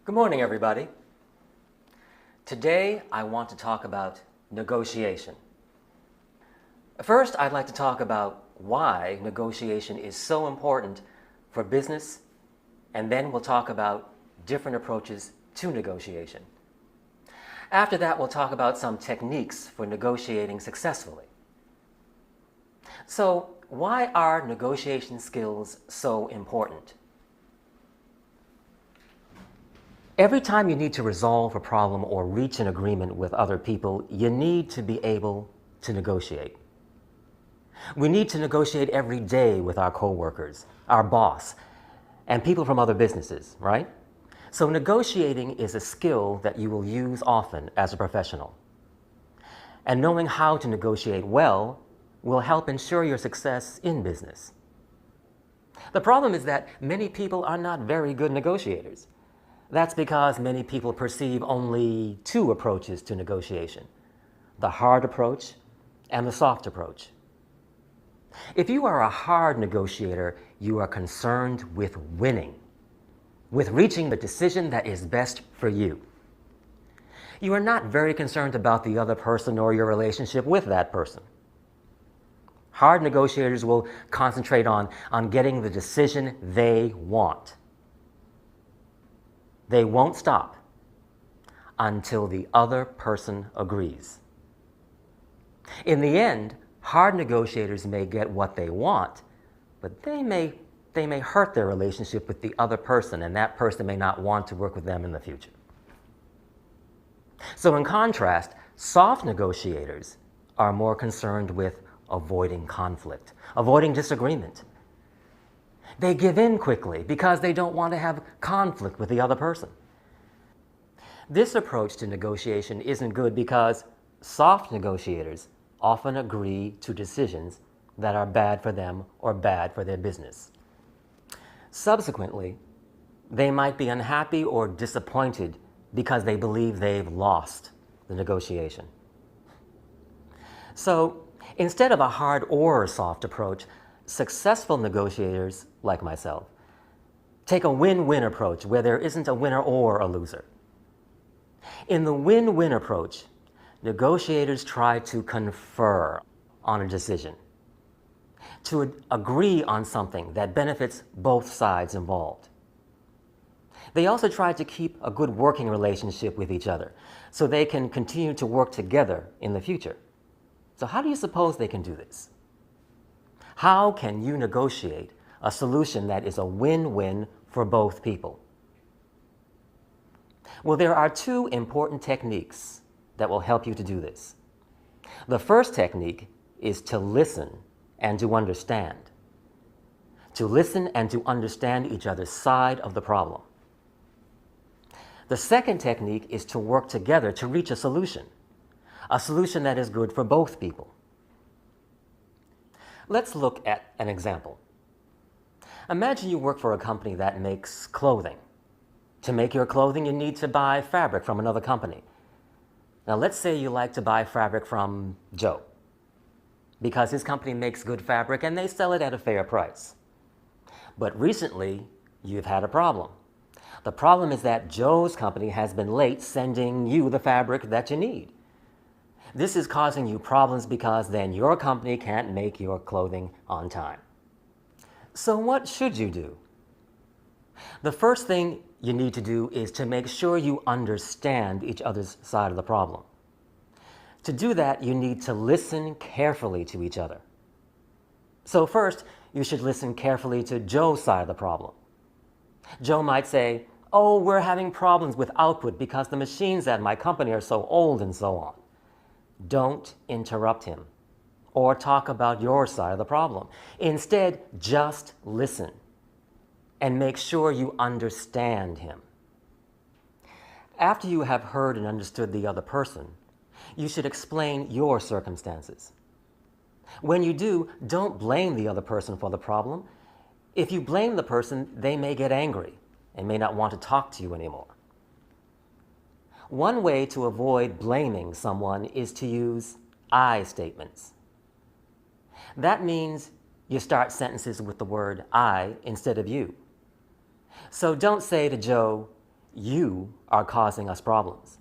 Good morning, everybody. Today, I want to talk about negotiation. First, I'd like to talk about why negotiation is so important for business, and then we'll talk about different approaches to negotiation. After that, we'll talk about some techniques for negotiating successfully. So, why are negotiation skills so important? Every time you need to resolve a problem or reach an agreement with other people, you need to be able to negotiate. We need to negotiate every day with our coworkers, our boss, and people from other businesses, right? So negotiating is a skill that you will use often as a professional. And knowing how to negotiate well will help ensure your success in business. The problem is that many people are not very good negotiators. That's because many people perceive only two approaches to negotiation: the hard approach and the soft approach. If you are a hard negotiator, you are concerned with winning, with reaching the decision that is best for you. You are not very concerned about the other person or your relationship with that person. Hard negotiators will concentrate on getting the decision they want. They won't stop until the other person agrees. In the end, hard negotiators may get what they want, but they may hurt their relationship with the other person, and that person may not want to work with them in the future. So in contrast, soft negotiators are more concerned with avoiding conflict, avoiding disagreement. They give in quickly because they don't want to have conflict with the other person. This approach to negotiation isn't good because soft negotiators often agree to decisions that are bad for them or bad for their business. Subsequently, they might be unhappy or disappointed because they believe they've lost the negotiation. So, instead of a hard or soft approach, successful negotiators, like myself, take a win-win approach where there isn't a winner or a loser. In the win-win approach, negotiators try to confer on a decision, to agree on something that benefits both sides involved. They also try to keep a good working relationship with each other so they can continue to work together in the future. So how do you suppose they can do this? How can you negotiate a solution that is a win-win for both people? Well, there are two important techniques that will help you to do this. The first technique is to listen and to understand. To listen and to understand each other's side of the problem. The second technique is to work together to reach a solution that is good for both people. Let's look at an example. Imagine you work for a company that makes clothing. To make your clothing, you need to buy fabric from another company. Now, let's say you like to buy fabric from Joe, because his company makes good fabric and they sell it at a fair price. But recently, you've had a problem. The problem is that Joe's company has been late sending you the fabric that you need. This is causing you problems because then your company can't make your clothing on time. So what should you do? The first thing you need to do is to make sure you understand each other's side of the problem. To do that, you need to listen carefully to each other. So first, you should listen carefully to Joe's side of the problem. Joe might say, "Oh, we're having problems with output because the machines at my company are so old," and so on. Don't interrupt him or talk about your side of the problem. Instead, just listen and make sure you understand him. After you have heard and understood the other person, you should explain your circumstances. When you do, don't blame the other person for the problem. If you blame the person, they may get angry and may not want to talk to you anymore. One way to avoid blaming someone is to use I statements. That means you start sentences with the word I instead of you. So don't say to Joe, you are causing us problems.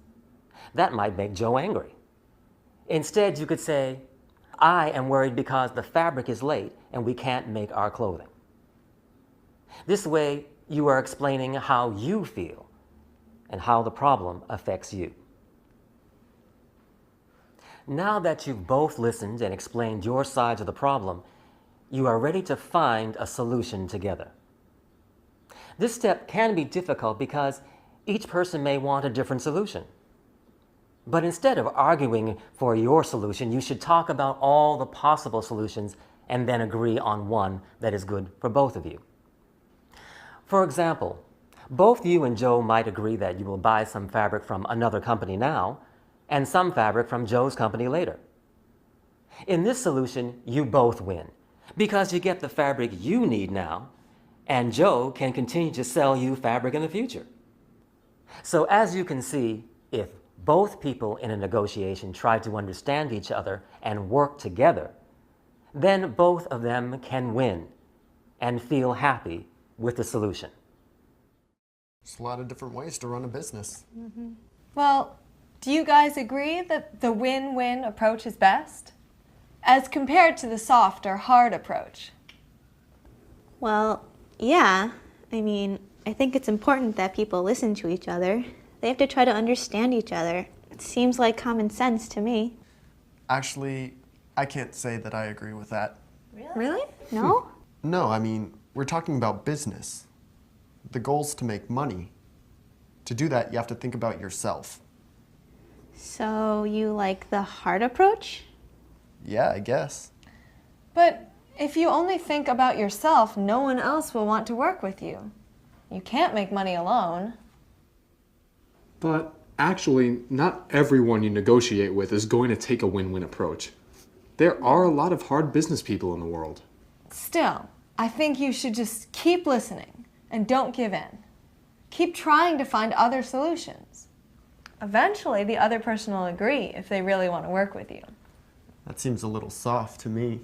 That might make Joe angry. Instead, you could say, I am worried because the fabric is late and we can't make our clothing. This way, you are explaining how you feel and how the problem affects you. Now that you've both listened and explained your sides of the problem, you are ready to find a solution together. This step can be difficult because each person may want a different solution. But instead of arguing for your solution, you should talk about all the possible solutions and then agree on one that is good for both of you. For example, both you and Joe might agree that you will buy some fabric from another company now and some fabric from Joe's company later. In this solution, you both win because you get the fabric you need now and Joe can continue to sell you fabric in the future. So as you can see, if both people in a negotiation try to understand each other and work together, then both of them can win and feel happy with the solution. There's a lot of different ways to run a business. Well, do you guys agree that the win-win approach is best, as compared to the soft or hard approach? Well, yeah. I mean, I think it's important that people listen to each other. They have to try to understand each other. It seems like common sense to me. Actually, I can't say that I agree with that. Really? No? No, I mean, we're talking about business. The goal's to make money. To do that, you have to think about yourself. So you like the hard approach? Yeah, I guess. But if you only think about yourself, no one else will want to work with you. You can't make money alone. But actually, not everyone you negotiate with is going to take a win-win approach. There are a lot of hard business people in the world. Still, I think you should just keep listening and don't give in. Keep trying to find other solutions. Eventually, the other person will agree if they really want to work with you. That seems a little soft to me.